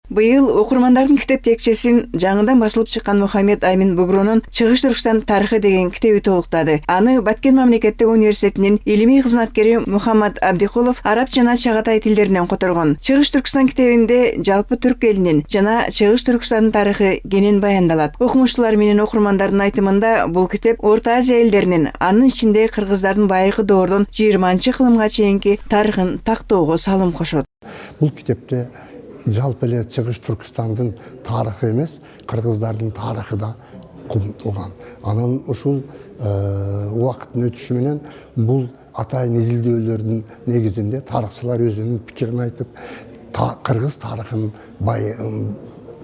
Быйыл окурмандардын китеп текчесин жаңыдан басылып чыккан Мухаммед Амин Бугрунун «Чыгыш Түркстан тарыхы» деген китеби толуктады. Аны Баткен мамлекеттик университетинин илимий кызматкери Мухаммад Абдикулов араб жана чагатай тилдеринен которгон. «Чыгыш Түркстан» китебинде жалпы түрк элинин жана Чыгыш Түркстандын тарыхы кенен баяндалат. Окумуштуулар менен окурмандардын айтымында бул китеп Орто Азия элдеринин, анын ичинде кыргыздардын байыркы доордон 20-кылымга чейинки тарыхын тактоого салым кошот. Бул китепте жалпы эле Чыгыш Түркстандын тарыхы эмес, кыргыздардын тарыхы да кумтулган. Анан ушул убакыттын өтүшү менен бул атайын изилдөөлөрдүн негизинде тарыхчылар өзүнүн пикирин айтып, кыргыз тарыхынын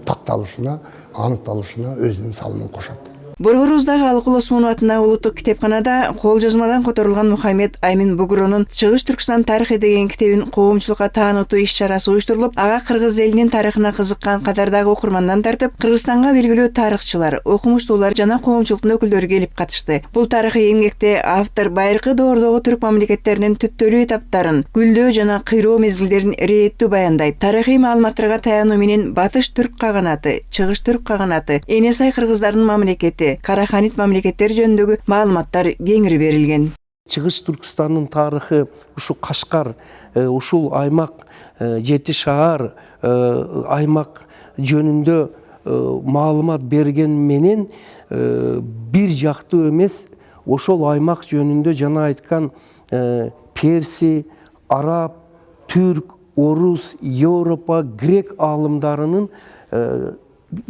такталышына, аныкталышына өзүнүн салымын кошот. Борборубуздагы Алыкул Осмонов атындагы улуттук китепканада кол жазмадан которулган Мухаммед Амин Бугрунун «Чыгыш Түркстан тарыхы» деген китебин коомчулукка таанытуу иш-чарасы уюштурулуп, ага кыргыз элинин тарыхына кызыккан катардагы окурмандан тартып, Кыргызстанга белгилүү тарыхчылар, окумуштуулар жана коомчулуктун өкүлдөрү келип катышты. Бул тарыхый эмгекте автор байыркы доордогу түрк мамлекеттеринин түптөлүү этаптарын, гүлдөө жана кыйроо мезгилдерин ирээттүү баяндайт. Тарыхый маалыматтарга таянуу менен Батыш түрк каганаты, Чыгыш түрк каганаты, Энесай кыргыздардын мамлекети, Караханит мамлекеттери жөнүндөгү маалыматтар кеңири берилген. Чыгыш Түркстандын тарыхы ушу Кашкар, ушул аймак, Жети шаар аймак жөнүндө маалымат берген менен бир жактуу эмес, ошол аймак жөнүндө жана айткан перси, араб, түрк, орус, европа, грек аалымдарынын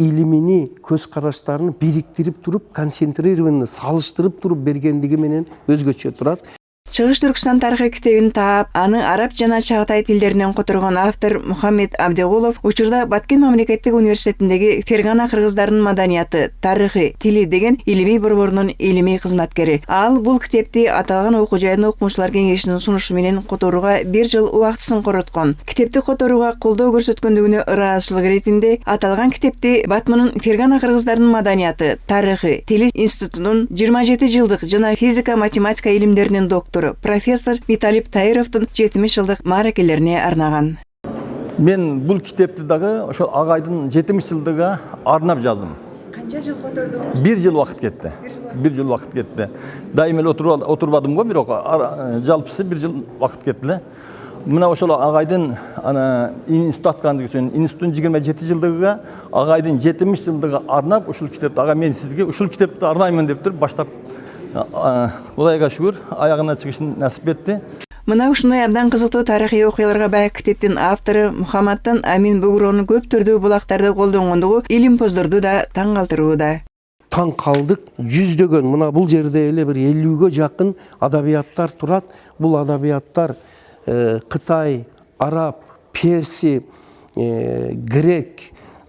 илимини, көз караштарын бириктирип туруп, концентрированно салыштырып туруп бергендиги менен өзгөчө турат. Чыгыш Түркстан тарыхы китебин таап, аны араб жана чагатай тилдеринен которгон автор Мухаммед Абдикулов учурда Баткен мамлекеттик университетиндеги Фергана кыргыздарынын маданияты, тарыхы, тили деген илимий борборунун илимий кызматкери. Ал бул китепти аталган окуу жайдын окумуштуулар кеңешинин сунушу менен которууга 1 жыл убактысын короткон. Китепти которууга колдоо көрсөткөндүгүнө ыраазычылык иретинде аталган китепти Батмунун Фергана кыргыздарынын маданияты, тарыхы, тили институтунун 27 жылдык жана физика-математика илимдеринин доктору профессор Виталий Таировдун 70 жылдык мааракелерине арнаган. Мен бул китепти дагы ошол агайдын 70 жылдыгына арнап жаздым. Канча жыл котордуңуз? 1 жыл убакыт кетти. 1 жыл убакыт кетти. Дайым эле отурбадым го, бирок жалпысы 1 жыл убакыт кетти эле. Мына ошол агайдын институт аткандыгы үчүн институттун 27 жылдыгына агайдын 70 жылдыгына арнап ушул китепти, ага мен сизге ушул китепти арнаймын деп туруп баштап Кудайга шүгүр, аягына чыгышын насип этти. Мына ушундай абдан кызыктуу тарыхый окуяларга бай китептин автору Мухаммадтан Амин Бугрунун көп түрдүү булактарды колдонгондугу илимпоздорду да таң калтырууда. Таң калдык, жүздөгөн, мына бул жерде эле бир 50ге жакын адабияттар турат. Бул адабияттар Кытай, араб, перси, грек,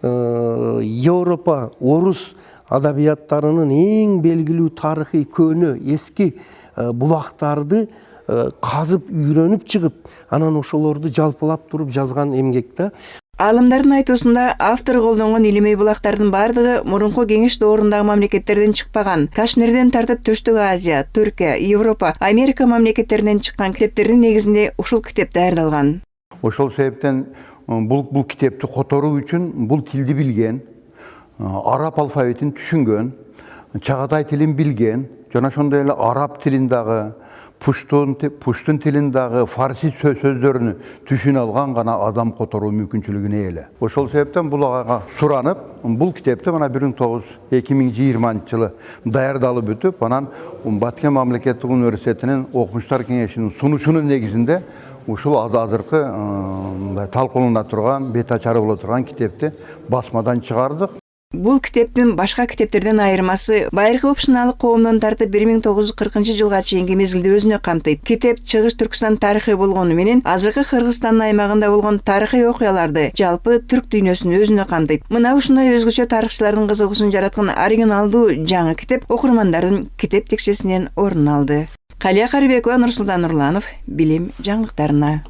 европа, орус адабияттарынын эң белгилүү тарыхый көөнө эски булактарды казып үйрөнүп чыгып, анан ошолорду жалпылап туруп жазган эмгек да. Алымдардын айтуусунда автор колдонгон илимий булактардын бардыгы мурунку кеңеш доорундагы мамлекеттерден чыкпаган. Кашмирден тартып Түштүк Азия, Түркия, Европа, Америка мамлекеттеринен чыккан китептердин негизинде ушул китеп даярдалган. Ошол себептен бул китепти которуу үчүн бул тилди билген, араб алфавитин түшүнгөн, чагатай тилин билген, жана ошондой эле араб тилин дагы, пуштун тилин дагы, фарси сөздөрүнү түшүнө алган гана адам которуу мүмкүнчүлүгүнө эле. Ошол себептен бул агайга суранып, бул китепти мына 2020 жылы даярдалып бүтүп, анан Баткен мамлекеттик университетинин окумуштар кеңешинин сунушунун негизинде ушул азыркы талкуулана турган, бет ачары боло турган китепти басмадан чыгардык. Бул китептин башка китептерден айырмасы байыркы опшуналык коомдон тартып 1940 жылга чейинки мезгилди өзүнө камтыйт. Китеп Чыгыш Түркстан тарыхы болгону менен азыркы Кыргызстандын аймагында болгон тарыхый окуяларды, жалпы түрк дүйнөсүн өзүнө камтыйт. Мына ушундай өзгөчө тарыхчылардын кызыгуусун жараткан оригиналдуу жаңы китеп окурмандардын китеп текчесинен орун алды. Калия Карыбекова, Нурсултан Нурланов, билим жаңылыктарына.